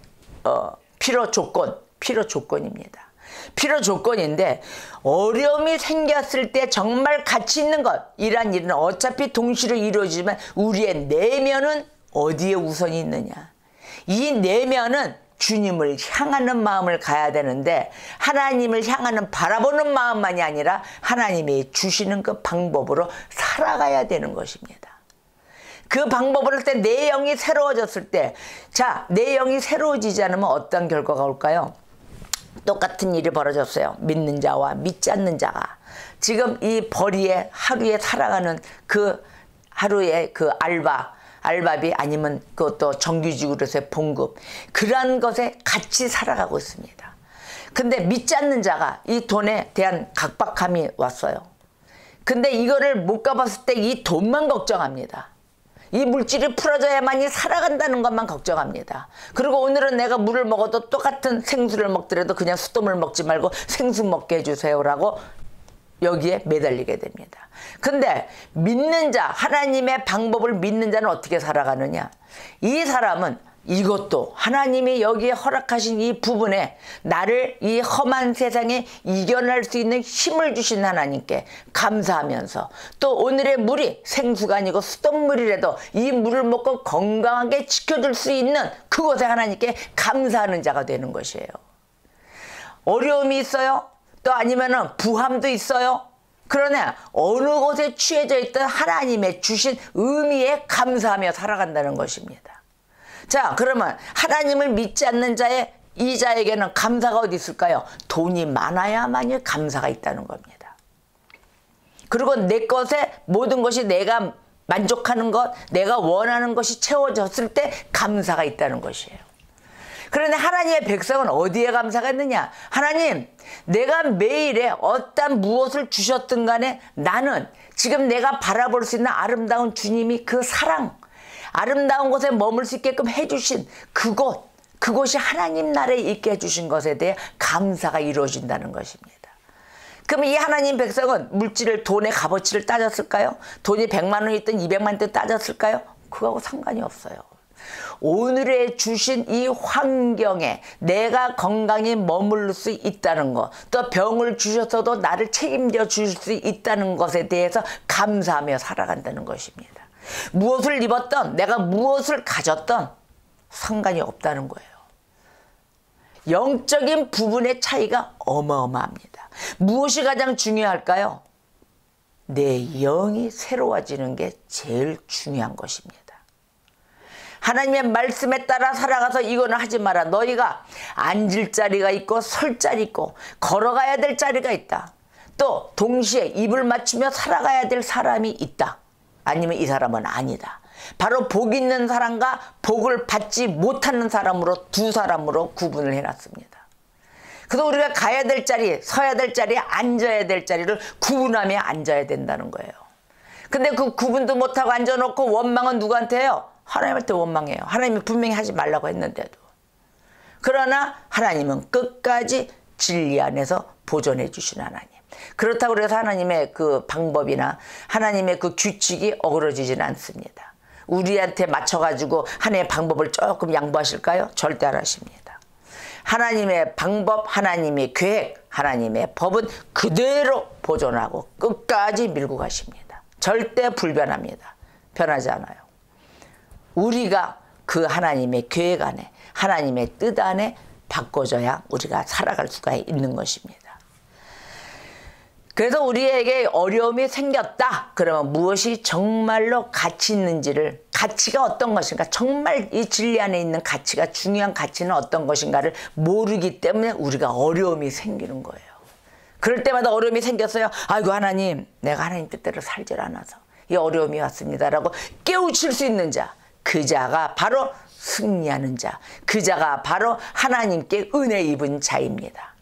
필요 조건입니다. 필요 조건인데 어려움이 생겼을 때 정말 가치 있는 것, 이란 일은 어차피 동시로 이루어지지만 우리의 내면은 어디에 우선이 있느냐. 이 내면은 주님을 향하는 마음을 가야 되는데 하나님을 향하는 바라보는 마음만이 아니라 하나님이 주시는 그 방법으로 살아가야 되는 것입니다. 그 방법을 할 때 내 영이 새로워졌을 때, 자, 내 영이 새로워지지 않으면 어떤 결과가 올까요? 똑같은 일이 벌어졌어요. 믿는 자와 믿지 않는 자가. 지금 이 벌이에 하루에 살아가는 그 하루의 그 알바비 아니면 그것도 정규직으로서의 봉급, 그러한 것에 같이 살아가고 있습니다. 근데 믿지 않는 자가 이 돈에 대한 각박함이 왔어요. 근데 이거를 못 갚았을 때 이 돈만 걱정합니다. 이 물질이 풀어져야만이 살아간다는 것만 걱정합니다. 그리고 오늘은 내가 물을 먹어도 똑같은 생수를 먹더라도 그냥 수돗물 먹지 말고 생수 먹게 해주세요라고 여기에 매달리게 됩니다. 근데 믿는 자, 하나님의 방법을 믿는 자는 어떻게 살아가느냐? 이 사람은 이것도 하나님이 여기에 허락하신 이 부분에 나를 이 험한 세상에 이겨낼 수 있는 힘을 주신 하나님께 감사하면서 또 오늘의 물이 생수가 아니고 수돗물이라도 이 물을 먹고 건강하게 지켜줄 수 있는 그곳에 하나님께 감사하는 자가 되는 것이에요. 어려움이 있어요? 또 아니면은 부함도 있어요? 그러나 어느 곳에 취해져 있던 하나님의 주신 의미에 감사하며 살아간다는 것입니다. 자, 그러면 하나님을 믿지 않는 자의 이 자에게는 감사가 어디 있을까요? 돈이 많아야만이 감사가 있다는 겁니다. 그리고 내 것에 모든 것이 내가 만족하는 것, 내가 원하는 것이 채워졌을 때 감사가 있다는 것이에요. 그런데 하나님의 백성은 어디에 감사가 있느냐? 하나님, 내가 매일에 어떤 무엇을 주셨든 간에 나는 지금 내가 바라볼 수 있는 아름다운 주님이 그 사랑, 아름다운 곳에 머물 수 있게끔 해주신 그곳이 하나님 나라에 있게 해주신 것에 대해 감사가 이루어진다는 것입니다. 그럼 이 하나님 백성은 물질을, 돈의 값어치를 따졌을까요? 돈이 100만 원이 있든 200만 원이든 따졌을까요? 그거하고 상관이 없어요. 오늘의 주신 이 환경에 내가 건강히 머물 수 있다는 것, 또 병을 주셔서도 나를 책임져 주실 수 있다는 것에 대해서 감사하며 살아간다는 것입니다. 무엇을 입었던, 내가 무엇을 가졌던 상관이 없다는 거예요. 영적인 부분의 차이가 어마어마합니다. 무엇이 가장 중요할까요? 내 영이 새로워지는 게 제일 중요한 것입니다. 하나님의 말씀에 따라 살아가서 이거는 하지 마라. 너희가 앉을 자리가 있고 설 자리 있고 걸어가야 될 자리가 있다. 또 동시에 입을 맞추며 살아가야 될 사람이 있다. 아니면 이 사람은 아니다. 바로 복 있는 사람과 복을 받지 못하는 사람으로 두 사람으로 구분을 해놨습니다. 그래서 우리가 가야 될 자리, 서야 될 자리, 앉아야 될 자리를 구분하며 앉아야 된다는 거예요. 근데 그 구분도 못하고 앉아놓고 원망은 누구한테 해요? 하나님한테 원망해요. 하나님이 분명히 하지 말라고 했는데도. 그러나 하나님은 끝까지 진리 안에서 보존해 주신 하나님. 그렇다고 그래서 하나님의 그 방법이나 하나님의 그 규칙이 어그러지지는 않습니다. 우리한테 맞춰가지고 하나님의 방법을 조금 양보하실까요? 절대 안 하십니다. 하나님의 방법, 하나님의 계획, 하나님의 법은 그대로 보존하고 끝까지 밀고 가십니다. 절대 불변합니다. 변하지 않아요. 우리가 그 하나님의 계획 안에, 하나님의 뜻 안에 바꿔줘야 우리가 살아갈 수가 있는 것입니다. 그래서 우리에게 어려움이 생겼다. 그러면 무엇이 정말로 가치 있는지를, 가치가 어떤 것인가, 정말 이 진리 안에 있는 가치가, 중요한 가치는 어떤 것인가를 모르기 때문에 우리가 어려움이 생기는 거예요. 그럴 때마다 어려움이 생겼어요. 아이고 하나님, 내가 하나님 뜻대로 살질 않아서 이 어려움이 왔습니다라고 깨우칠 수 있는 자, 그 자가 바로 승리하는 자, 그 자가 바로 하나님께 은혜 입은 자입니다.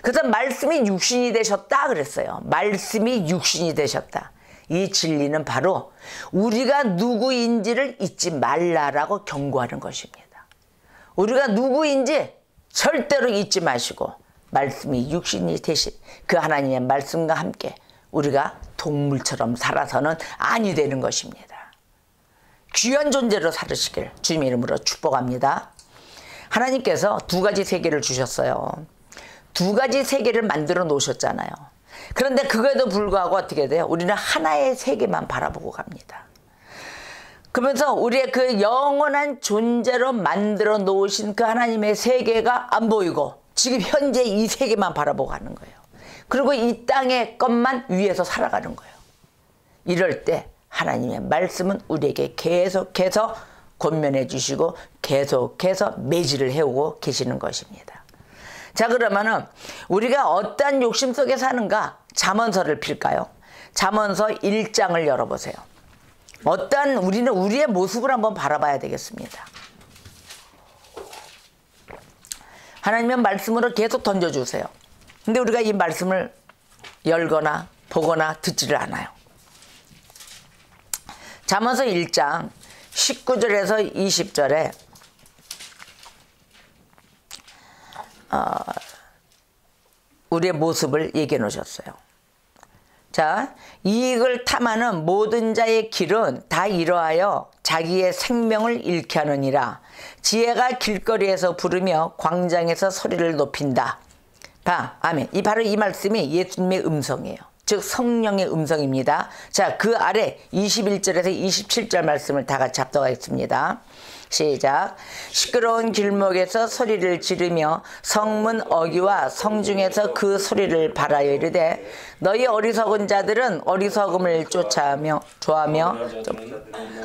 그래서 말씀이 육신이 되셨다 그랬어요. 말씀이 육신이 되셨다. 이 진리는 바로 우리가 누구인지를 잊지 말라라고 경고하는 것입니다. 우리가 누구인지 절대로 잊지 마시고 말씀이 육신이 되신 그 하나님의 말씀과 함께 우리가 동물처럼 살아서는 아니 되는 것입니다. 귀한 존재로 살으시길 주님의 이름으로 축복합니다. 하나님께서 두 가지 세계를 주셨어요. 두 가지 세계를 만들어 놓으셨잖아요. 그런데 그거에도 불구하고 어떻게 돼요? 우리는 하나의 세계만 바라보고 갑니다. 그러면서 우리의 그 영원한 존재로 만들어 놓으신 그 하나님의 세계가 안 보이고 지금 현재 이 세계만 바라보고 가는 거예요. 그리고 이 땅의 것만 위에서 살아가는 거예요. 이럴 때 하나님의 말씀은 우리에게 계속해서 권면해 주시고 계속해서 매질을 해오고 계시는 것입니다. 자, 그러면은 우리가 어떠한 욕심 속에 사는가 잠언서를 필까요? 잠언서 1장을 열어보세요. 우리는 우리의 모습을 한번 바라봐야 되겠습니다. 하나님의 말씀으로 계속 던져주세요. 근데 우리가 이 말씀을 열거나 보거나 듣지를 않아요. 잠언서 1장 19절에서 20절에 우리의 모습을 얘기해 놓으셨어요. 자, 이익을 탐하는 모든 자의 길은 다 이러하여 자기의 생명을 잃게 하느니라. 지혜가 길거리에서 부르며 광장에서 소리를 높인다. 아멘. 바로 이 말씀이 예수님의 음성이에요. 즉 성령의 음성입니다. 자, 그 아래 21절에서 27절 말씀을 다 같이 합독하겠습니다. 시작. 시끄러운 길목에서 소리를 지르며 성문 어귀와 성중에서 그 소리를 발하여 이르되 너희 어리석은 자들은 어리석음을 좋아하며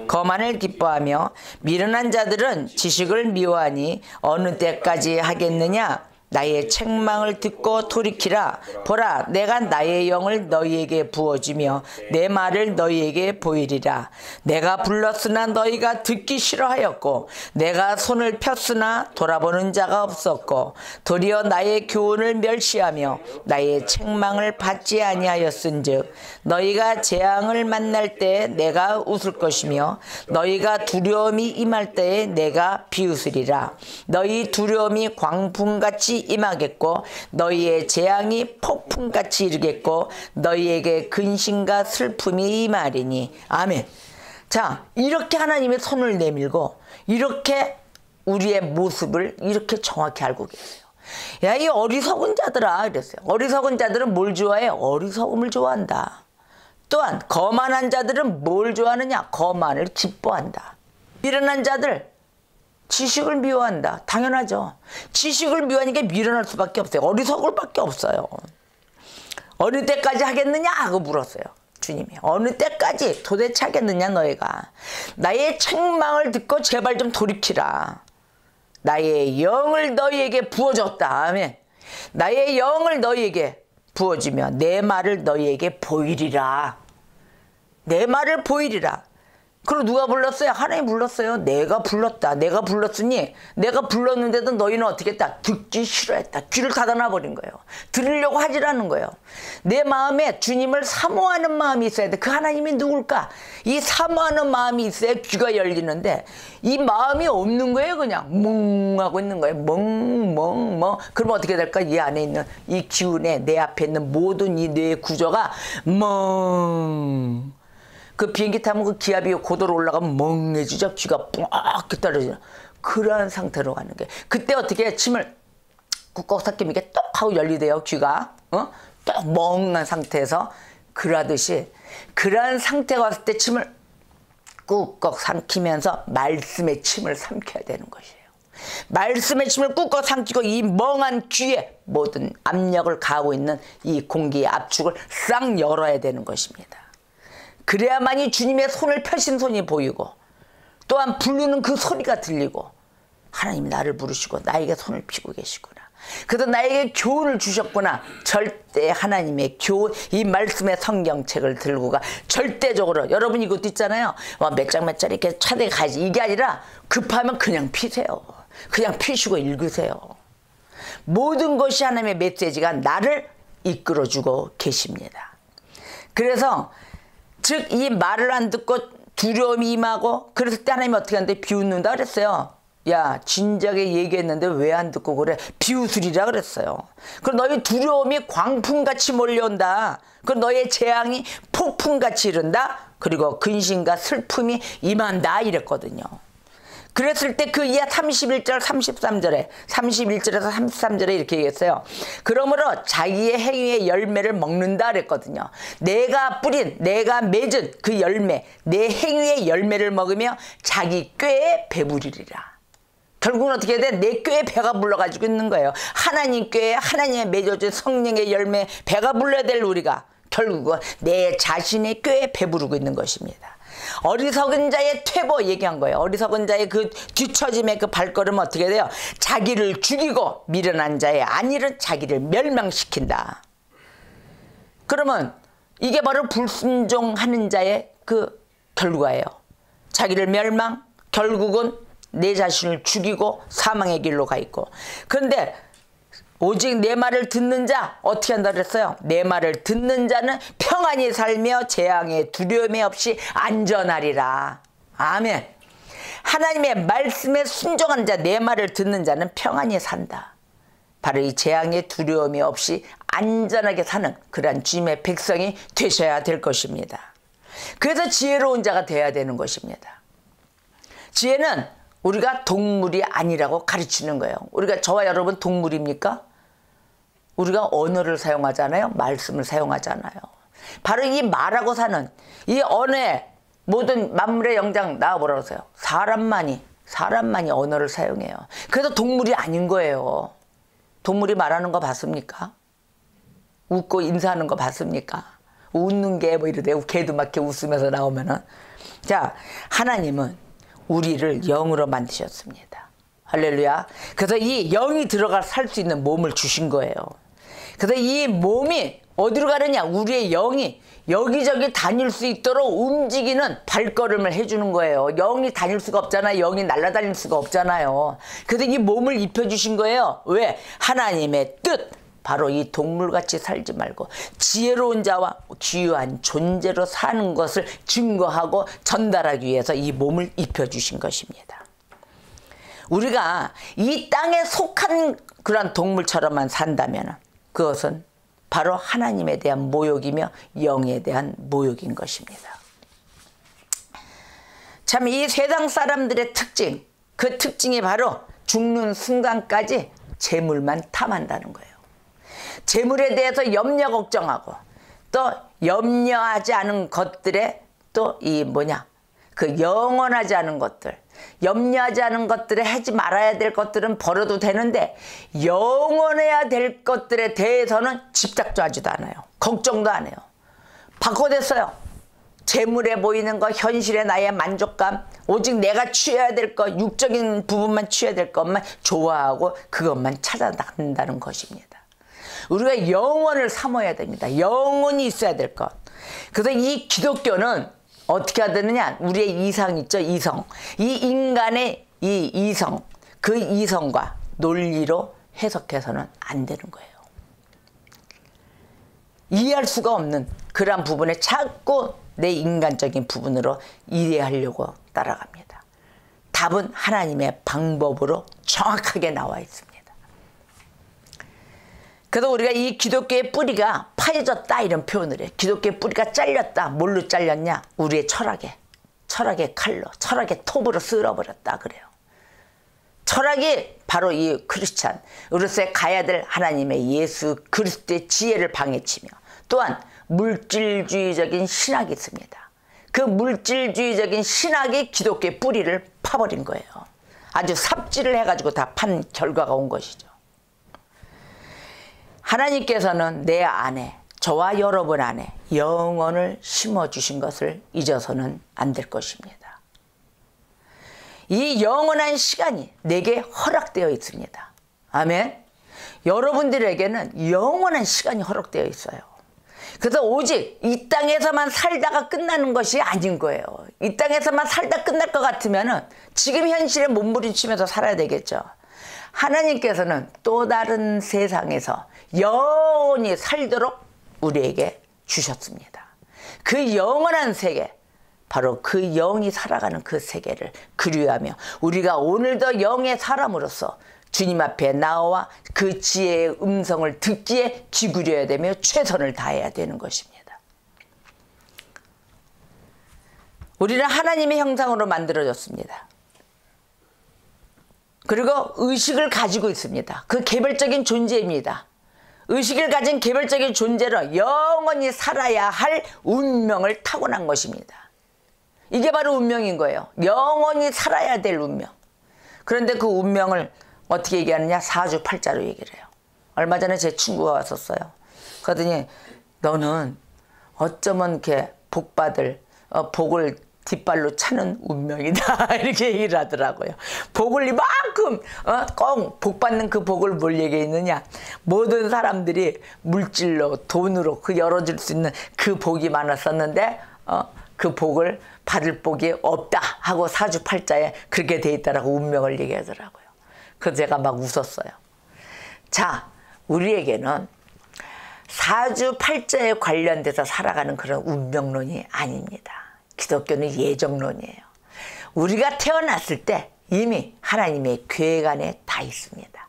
거만을 기뻐하며 미련한 자들은 지식을 미워하니 어느 때까지 하겠느냐. 나의 책망을 듣고 돌이키라. 보라, 내가 나의 영을 너희에게 부어주며 내 말을 너희에게 보이리라. 내가 불렀으나 너희가 듣기 싫어하였고 내가 손을 폈으나 돌아보는 자가 없었고 도리어 나의 교훈을 멸시하며 나의 책망을 받지 아니하였은즉 너희가 재앙을 만날 때에 내가 웃을 것이며 너희가 두려움이 임할 때에 내가 비웃으리라. 너희 두려움이 광풍같이 임하겠고 너희의 재앙이 폭풍같이 이르겠고 너희에게 근심과 슬픔이 임하리니. 아멘. 자, 이렇게 하나님의 손을 내밀고 이렇게 우리의 모습을 이렇게 정확히 알고 계세요. 야, 이 어리석은 자들아 이랬어요. 어리석은 자들은 뭘 좋아해? 어리석음을 좋아한다. 또한 거만한 자들은 뭘 좋아하느냐? 거만을 기뻐한다. 미련한 자들 지식을 미워한다. 당연하죠. 지식을 미워하니까 미련할 수밖에 없어요. 어리석을 밖에 없어요. 어느 때까지 하겠느냐 하고 물었어요. 주님이. 어느 때까지 도대체 하겠느냐 너희가. 나의 책망을 듣고 제발 좀 돌이키라. 나의 영을 너희에게 부어줬다. 아멘. 나의 영을 너희에게 부어주며 내 말을 너희에게 보이리라. 내 말을 보이리라. 그리고 누가 불렀어요? 하나님이 불렀어요. 내가 불렀다. 내가 불렀으니 내가 불렀는데도 너희는 어떻게 했다? 듣기 싫어했다. 귀를 닫아놔버린 거예요. 들으려고 하질 않은 거예요. 내 마음에 주님을 사모하는 마음이 있어야 돼. 그 하나님이 누굴까? 이 사모하는 마음이 있어야 귀가 열리는데 이 마음이 없는 거예요. 그냥 멍 하고 있는 거예요. 멍. 그러면 어떻게 될까? 이 안에 있는 이 기운에 내 앞에 있는 모든 이 뇌의 구조가 멍. 그 비행기 타면 그 기압이 고도로 올라가면 멍해지죠. 귀가 뻥 떨어지는 그러한 상태로 가는 게. 그때 어떻게 침을 꾹꾹 삭히면 이게 똑 하고 열리대요. 귀가 똑 멍한 상태에서. 그러듯이 그러한 상태가 왔을 때 침을 꾹꾹 삼키면서 말씀의 침을 삼켜야 되는 것이에요. 말씀의 침을 꾹꾹 삼키고 이 멍한 귀에 모든 압력을 가하고 있는 이 공기의 압축을 싹 열어야 되는 것입니다. 그래야만이 주님의 손을 펴신 손이 보이고 또한 부르는 그 소리가 들리고 하나님이 나를 부르시고 나에게 손을 펴고 계시구나. 그래서 나에게 교훈을 주셨구나. 절대 하나님의 교훈, 이 말씀의 성경책을 들고 가 절대적으로 여러분 이것도 있잖아요. 몇 장 몇 장 이렇게 차대 가야지. 이게 아니라 급하면 그냥 피세요. 그냥 피시고 읽으세요. 모든 것이 하나님의 메시지가 나를 이끌어주고 계십니다. 그래서 즉 이 말을 안 듣고 두려움이 임하고 그랬을 때 하나님이 어떻게 하는데 비웃는다 그랬어요. 야 진작에 얘기했는데 왜 안 듣고 그래? 비웃으리라 그랬어요. 그럼 너희 두려움이 광풍같이 몰려온다. 그럼 너의 재앙이 폭풍같이 이른다. 그리고 근심과 슬픔이 임한다 이랬거든요. 그랬을 때 그 이하 31절 33절에 31절에서 33절에 이렇게 얘기했어요. 그러므로 자기의 행위의 열매를 먹는다 그랬거든요. 내가 뿌린 내가 맺은 그 열매 내 행위의 열매를 먹으며 자기 꾀에 배부리리라. 결국은 어떻게 돼? 내 꾀에 배가 불러가지고 있는 거예요. 하나님 꾀에 하나님의 맺어준 성령의 열매 배가 불러야 될 우리가 결국은 내 자신의 꾀에 배부르고 있는 것입니다. 어리석은 자의 퇴보 얘기한 거예요. 어리석은 자의 그 뒤처짐의 그 발걸음은 어떻게 돼요? 자기를 죽이고 미련한 자의 안일은 자기를 멸망시킨다. 그러면 이게 바로 불순종하는 자의 그 결과예요. 자기를 멸망, 결국은 내 자신을 죽이고 사망의 길로 가 있고. 그런데 오직 내 말을 듣는 자 어떻게 한다 그랬어요? 내 말을 듣는 자는 평안히 살며 재앙에 두려움이 없이 안전하리라. 아멘. 하나님의 말씀에 순종하는 자, 내 말을 듣는 자는 평안히 산다. 바로 이 재앙에 두려움이 없이 안전하게 사는 그러한 주님의 백성이 되셔야 될 것입니다. 그래서 지혜로운 자가 되어야 되는 것입니다. 지혜는 우리가 동물이 아니라고 가르치는 거예요. 우리가 저와 여러분 동물입니까? 우리가 언어를 사용하잖아요. 말씀을 사용하잖아요. 바로 이 말하고 사는 이 언어의 모든 만물의 영장 나와보라고 하세요. 사람만이 언어를 사용해요. 그래서 동물이 아닌 거예요. 동물이 말하는 거 봤습니까? 웃고 인사하는 거 봤습니까? 웃는 게 뭐 이러대. 개도 막 이렇게 웃으면서 나오면은. 자, 하나님은 우리를 영으로 만드셨습니다. 할렐루야. 그래서 이 영이 들어가 살 수 있는 몸을 주신 거예요. 그래서 이 몸이 어디로 가느냐? 우리의 영이 여기저기 다닐 수 있도록 움직이는 발걸음을 해주는 거예요. 영이 다닐 수가 없잖아요. 영이 날아다닐 수가 없잖아요. 그래서 이 몸을 입혀주신 거예요. 왜? 하나님의 뜻. 바로 이 동물같이 살지 말고 지혜로운 자와 귀한 존재로 사는 것을 증거하고 전달하기 위해서 이 몸을 입혀주신 것입니다. 우리가 이 땅에 속한 그런 동물처럼만 산다면 그것은 바로 하나님에 대한 모욕이며 영에 대한 모욕인 것입니다. 참 이 세상 사람들의 특징, 그 특징이 바로 죽는 순간까지 재물만 탐한다는 거예요. 재물에 대해서 염려 걱정하고 또 염려하지 않은 것들에 또 이 그 영원하지 않은 것들, 염려하지 않은 것들에 하지 말아야 될 것들은 버려도 되는데 영원해야 될 것들에 대해서는 집착도 하지도 않아요. 걱정도 안 해요. 바꿔댔어요. 재물에 보이는 것, 현실의 나의 만족감, 오직 내가 취해야 될 것, 육적인 부분만 취해야 될 것만 좋아하고 그것만 찾아간다는 것입니다. 우리가 영원을 삼아야 됩니다. 영원히 있어야 될 것. 그래서 이 기독교는 어떻게 해야 되느냐? 우리의 이성 있죠? 이성. 이 인간의 이 이성, 그 이성과 논리로 해석해서는 안 되는 거예요. 이해할 수가 없는 그러한 부분에 자꾸 내 인간적인 부분으로 이해하려고 따라갑니다. 답은 하나님의 방법으로 정확하게 나와 있습니다. 그래서 우리가 이 기독교의 뿌리가 파여졌다 이런 표현을 해요. 기독교의 뿌리가 잘렸다. 뭘로 잘렸냐? 우리의 철학의 칼로, 철학의 톱으로 쓸어버렸다 그래요. 철학이 바로 이 크리스찬, 우리로서의 가야 될 하나님의 예수 그리스도의 지혜를 방해치며 또한 물질주의적인 신학이 있습니다. 그 물질주의적인 신학이 기독교의 뿌리를 파버린 거예요. 아주 삽질을 해가지고 다 판 결과가 온 것이죠. 하나님께서는 내 안에, 저와 여러분 안에 영혼을 심어주신 것을 잊어서는 안 될 것입니다. 이 영원한 시간이 내게 허락되어 있습니다. 아멘. 여러분들에게는 영원한 시간이 허락되어 있어요. 그래서 오직 이 땅에서만 살다가 끝나는 것이 아닌 거예요. 이 땅에서만 살다 끝날 것 같으면 지금 현실에 몸부림치면서 살아야 되겠죠. 하나님께서는 또 다른 세상에서 영원히 살도록 우리에게 주셨습니다. 그 영원한 세계, 바로 그 영이 살아가는 그 세계를 그리워하며 우리가 오늘도 영의 사람으로서 주님 앞에 나와 그 지혜의 음성을 듣기에 기울여야 되며 최선을 다해야 되는 것입니다. 우리는 하나님의 형상으로 만들어졌습니다. 그리고 의식을 가지고 있습니다. 그 개별적인 존재입니다. 의식을 가진 개별적인 존재로 영원히 살아야 할 운명을 타고난 것입니다. 이게 바로 운명인 거예요. 영원히 살아야 될 운명. 그런데 그 운명을 어떻게 얘기하느냐? 사주팔자로 얘기를 해요. 얼마 전에 제 친구가 왔었어요. 그러더니 너는 어쩌면 이렇게 복받을 복을 뒷발로 차는 운명이다 이렇게 얘기를 하더라고요. 복을 이만큼 꼭 복받는 그 복을 뭘 얘기했느냐? 모든 사람들이 물질로 돈으로 그 열어줄 수 있는 그 복이 많았었는데 그 복을 받을 복이 없다 하고 사주팔자에 그렇게 돼 있다라고 운명을 얘기하더라고요. 그래서 제가 막 웃었어요. 자, 우리에게는 사주팔자에 관련돼서 살아가는 그런 운명론이 아닙니다. 기독교는 예정론이에요. 우리가 태어났을 때 이미 하나님의 계획 안에 다 있습니다.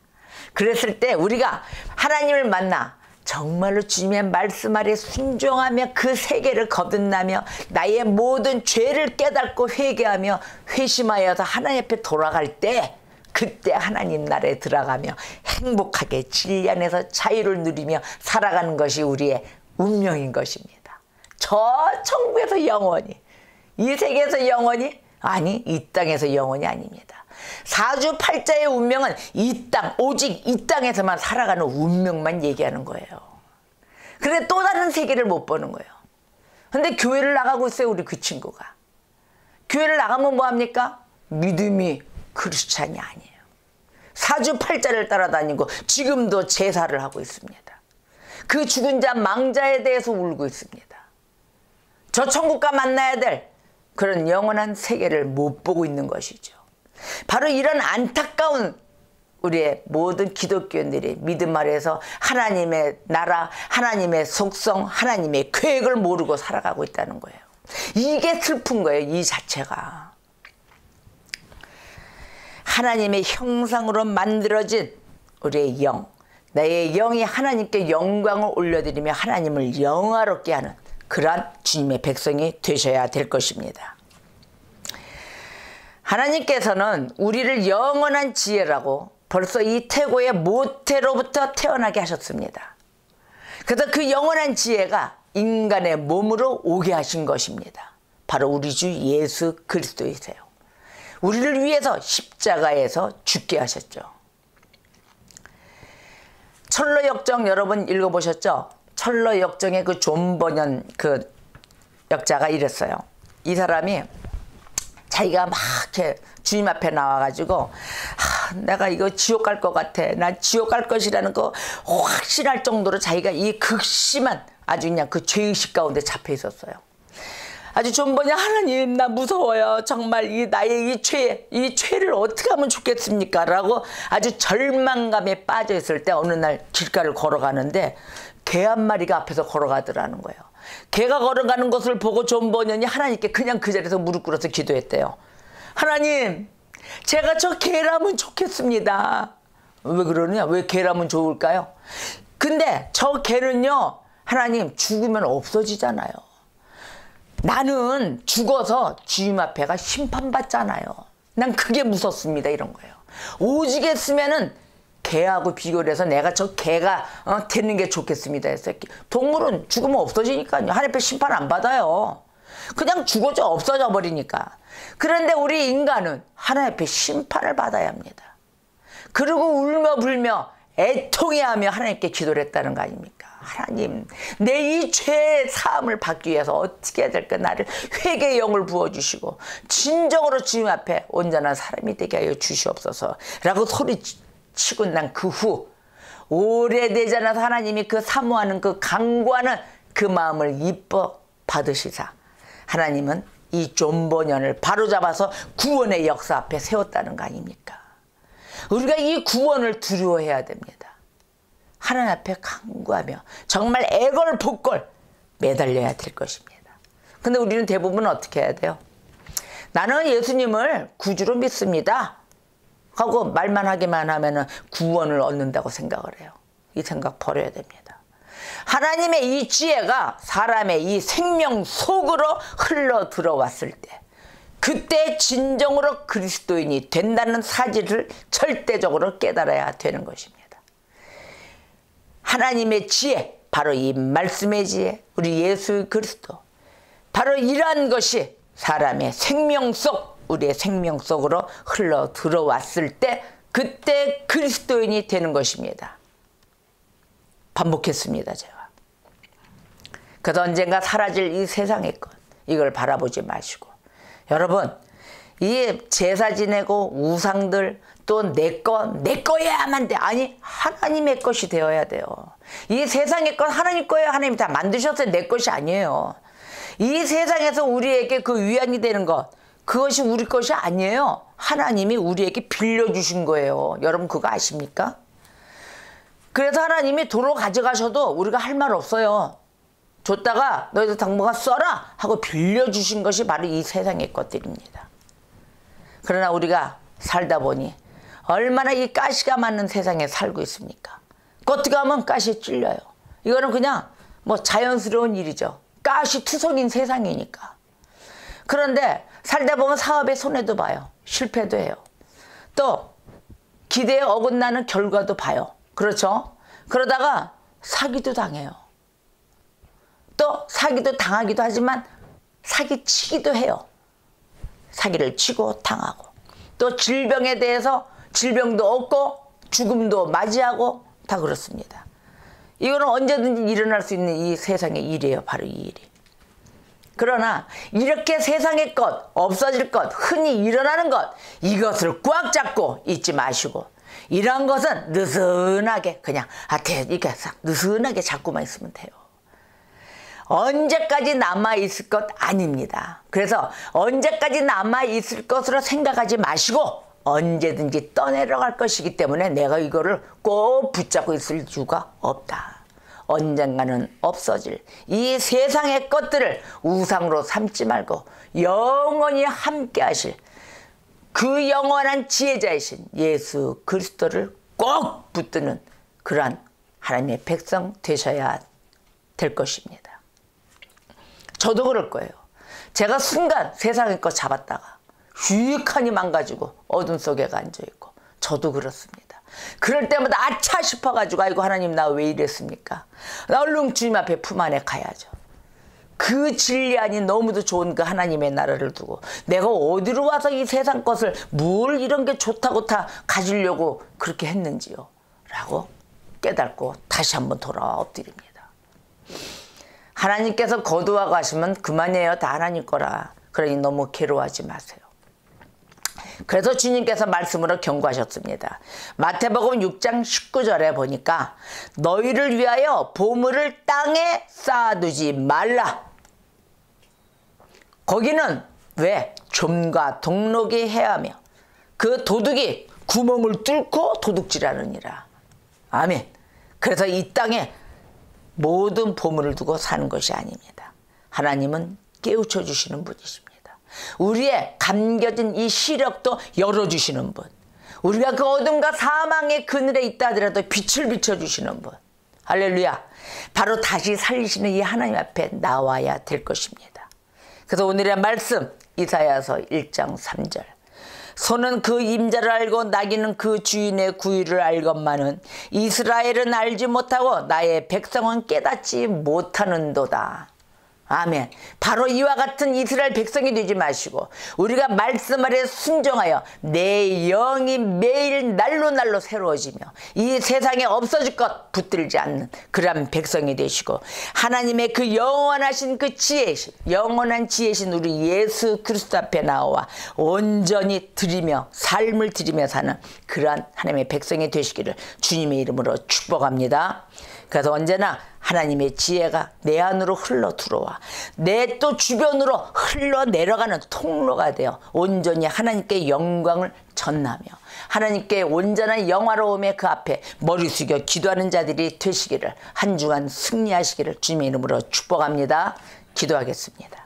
그랬을 때 우리가 하나님을 만나 정말로 주님의 말씀 아래 순종하며 그 세계를 거듭나며 나의 모든 죄를 깨닫고 회개하며 회심하여서 하나님 앞에 돌아갈 때 그때 하나님 나라에 들어가며 행복하게 진리 안에서 자유를 누리며 살아가는 것이 우리의 운명인 것입니다. 저 천국에서 영원히, 이 세계에서 영원히, 아니 이 땅에서 영원히 아닙니다. 사주팔자의 운명은 이 땅, 오직 이 땅에서만 살아가는 운명만 얘기하는 거예요. 그런데 또 다른 세계를 못 보는 거예요. 근데 교회를 나가고 있어요, 우리 그 친구가. 교회를 나가면 뭐합니까? 믿음이 크리스찬이 아니에요. 사주팔자를 따라다니고 지금도 제사를 하고 있습니다. 그 죽은 자 망자에 대해서 울고 있습니다. 저 천국과 만나야 될 그런 영원한 세계를 못 보고 있는 것이죠. 바로 이런 안타까운 우리의 모든 기독교인들이 믿음 아래에서 하나님의 나라, 하나님의 속성, 하나님의 계획을 모르고 살아가고 있다는 거예요. 이게 슬픈 거예요, 이 자체가. 하나님의 형상으로 만들어진 우리의 영, 나의 영이 하나님께 영광을 올려드리며 하나님을 영화롭게 하는 그러한 주님의 백성이 되셔야 될 것입니다. 하나님께서는 우리를 영원한 지혜라고 벌써 이 태고의 모태로부터 태어나게 하셨습니다. 그래서 그 영원한 지혜가 인간의 몸으로 오게 하신 것입니다. 바로 우리 주 예수 그리스도이세요. 우리를 위해서 십자가에서 죽게 하셨죠. 철로역정 여러분 읽어보셨죠? 철로역정의 그 존 버년 그 역자가 이랬어요. 이 사람이 자기가 막 이렇게 주님 앞에 나와가지고 내가 이거 지옥 갈 것 같아. 나 지옥 갈 것이라는 거 확신할 정도로 자기가 이 극심한 아주 그냥 그 죄의식 가운데 잡혀 있었어요. 아주 존 버년 하나님 나 무서워요. 정말 이 나의 이 죄를 어떻게 하면 좋겠습니까? 라고 아주 절망감에 빠져 있을 때 어느 날 길가를 걸어가는데 개 한 마리가 앞에서 걸어가더라는 거예요. 개가 걸어가는 것을 보고 존 버년이 하나님께 그냥 그 자리에서 무릎 꿇어서 기도했대요. 하나님, 제가 저 개라면 좋겠습니다. 왜 그러느냐? 왜 개라면 좋을까요? 근데 저 개는요, 하나님 죽으면 없어지잖아요. 나는 죽어서 주님 앞에가 심판받잖아요. 난 그게 무섭습니다. 이런 거예요. 오죽했으면은 개하고 비교를 해서 내가 저 개가 되는 게 좋겠습니다 했어요. 동물은 죽으면 없어지니까요. 하나님 앞에 심판 안 받아요. 그냥 죽어져 없어져 버리니까. 그런데 우리 인간은 하나님 앞에 심판을 받아야 합니다. 그리고 울며 불며 애통해하며 하나님께 기도를 했다는 거 아닙니까? 하나님, 내 이 죄의 사함을 받기 위해서 어떻게 해야 될까? 나를 회개의 영을 부어주시고 진정으로 주님 앞에 온전한 사람이 되게 하여 주시옵소서 라고 소리치고 난 그 후 오래되지 않아서 하나님이 그 사모하는 그 간구하는 그 마음을 이뻐 받으시사 하나님은 이 존버년을 바로잡아서 구원의 역사 앞에 세웠다는 거 아닙니까? 우리가 이 구원을 두려워해야 됩니다. 하나님 앞에 간구하며 정말 애걸복걸 매달려야 될 것입니다. 근데 우리는 대부분 어떻게 해야 돼요? 나는 예수님을 구주로 믿습니다 하고 말만 하기만 하면 구원을 얻는다고 생각을 해요. 이 생각 버려야 됩니다. 하나님의 이 지혜가 사람의 이 생명 속으로 흘러 들어왔을 때 그때 진정으로 그리스도인이 된다는 사실을 절대적으로 깨달아야 되는 것입니다. 하나님의 지혜, 바로 이 말씀의 지혜, 우리 예수 그리스도, 바로 이러한 것이 사람의 생명 속, 우리의 생명 속으로 흘러 들어왔을 때 그때 그리스도인이 되는 것입니다. 반복했습니다, 제가. 그래서 언젠가 사라질 이 세상의 것, 이걸 바라보지 마시고 여러분, 이 제사 지내고 우상들 또 내 거야만 돼. 아니, 하나님의 것이 되어야 돼요. 이 세상의 것 하나님 거예요. 하나님이 다 만드셨어요. 내 것이 아니에요. 이 세상에서 우리에게 그 위안이 되는 것, 그것이 우리 것이 아니에요. 하나님이 우리에게 빌려주신 거예요. 여러분 그거 아십니까? 그래서 하나님이 도로 가져가셔도 우리가 할 말 없어요. 줬다가 너희들 당분간 써라 하고 빌려주신 것이 바로 이 세상의 것들입니다. 그러나 우리가 살다 보니 얼마나 이 가시가 많은 세상에 살고 있습니까? 겉가면 가시에 찔려요. 이거는 그냥 뭐 자연스러운 일이죠. 가시투성인 세상이니까. 그런데 살다 보면 사업에 손해도 봐요. 실패도 해요. 또 기대에 어긋나는 결과도 봐요. 그렇죠? 그러다가 사기도 당해요. 또 사기도 당하기도 하지만 사기치기도 해요. 사기를 치고 당하고 또 질병에 대해서 질병도 얻고 죽음도 맞이하고 다 그렇습니다. 이거는 언제든지 일어날 수 있는 이 세상의 일이에요. 바로 이 일이. 그러나 이렇게 세상의 것, 없어질 것, 흔히 일어나는 것, 이것을 꽉 잡고 있지 마시고 이런 것은 느슨하게 그냥 이렇게 느슨하게 잡고만 있으면 돼요. 언제까지 남아있을 것 아닙니다. 그래서 언제까지 남아있을 것으로 생각하지 마시고 언제든지 떠내려갈 것이기 때문에 내가 이거를 꼭 붙잡고 있을 이유가 없다. 언젠가는 없어질 이 세상의 것들을 우상으로 삼지 말고 영원히 함께 하실 그 영원한 지혜자이신 예수 그리스도를 꼭 붙드는 그러한 하나님의 백성 되셔야 될 것입니다. 저도 그럴 거예요. 제가 순간 세상의 것 잡았다가 유익하니 망가지고 어둠 속에 앉아있고 저도 그렇습니다. 그럴 때마다 아차 싶어가지고 아이고 하나님 나 왜 이랬습니까? 나 얼른 주님 앞에 품 안에 가야죠. 그 진리 아닌 너무도 좋은 그 하나님의 나라를 두고 내가 어디로 와서 이 세상 것을 뭘 이런 게 좋다고 다 가지려고 그렇게 했는지요 라고 깨닫고 다시 한번 돌아와 엎드립니다. 하나님께서 거두하고 하시면 그만이에요. 다 하나님 거라. 그러니 너무 괴로워하지 마세요. 그래서 주님께서 말씀으로 경고하셨습니다. 마태복음 6장 19절에 보니까 너희를 위하여 보물을 땅에 쌓아두지 말라. 거기는 왜? 좀과 동록이 해하며 그 도둑이 구멍을 뚫고 도둑질하느니라. 아멘. 그래서 이 땅에 모든 보물을 두고 사는 것이 아닙니다. 하나님은 깨우쳐 주시는 분이십니다. 우리의 감겨진 이 시력도 열어주시는 분, 우리가 그 어둠과 사망의 그늘에 있다 하더라도 빛을 비춰주시는 분, 할렐루야. 바로 다시 살리시는 이 하나님 앞에 나와야 될 것입니다. 그래서 오늘의 말씀 이사야서 1장 3절, 소는 그 임자를 알고 나귀는 그 주인의 구유를 알건만은 이스라엘은 알지 못하고 나의 백성은 깨닫지 못하는도다. 아멘. 바로 이와 같은 이스라엘 백성이 되지 마시고 우리가 말씀 아래 순종하여 내 영이 매일 날로 새로워지며 이 세상에 없어질 것 붙들지 않는 그러한 백성이 되시고 하나님의 그 영원하신 그 지혜신 영원한 지혜신 우리 예수 그리스도 앞에 나와 온전히 드리며 삶을 드리며 사는 그러한 하나님의 백성이 되시기를 주님의 이름으로 축복합니다. 그래서 언제나 하나님의 지혜가 내 안으로 흘러 들어와 내 또 주변으로 흘러 내려가는 통로가 되어 온전히 하나님께 영광을 전하며 하나님께 온전한 영화로움의 그 앞에 머리 숙여 기도하는 자들이 되시기를 한 주간 승리하시기를 주님의 이름으로 축복합니다. 기도하겠습니다.